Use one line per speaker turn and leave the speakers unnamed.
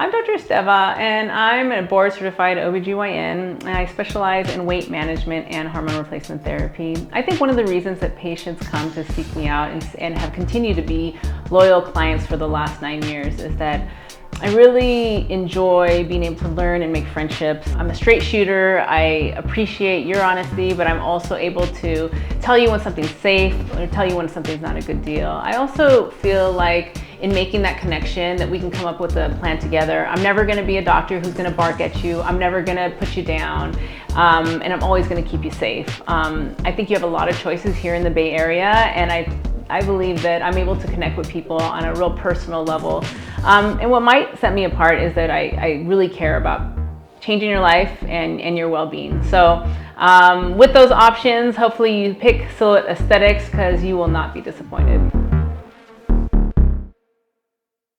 I'm Dr. Esteva, and I'm a board-certified OBGYN, and I specialize in weight management and hormone replacement therapy. I think one of the reasons that patients come to seek me out and have continued to be loyal clients for the last 9 years is that I really enjoy being able to learn and make friendships. I'm a straight shooter. I appreciate your honesty, but I'm also able to tell you when something's safe or tell you when something's not a good deal. I also feel like in making that connection that we can come up with a plan together. I'm never gonna be a doctor who's gonna bark at you. I'm never gonna put you down, and I'm always gonna keep you safe. I think you have a lot of choices here in the Bay Area, and I believe that I'm able to connect with people on a real personal level. And what might set me apart is that I really care about changing your life and your well-being. So with those options, hopefully you pick Silhouette Aesthetics because you will not be disappointed.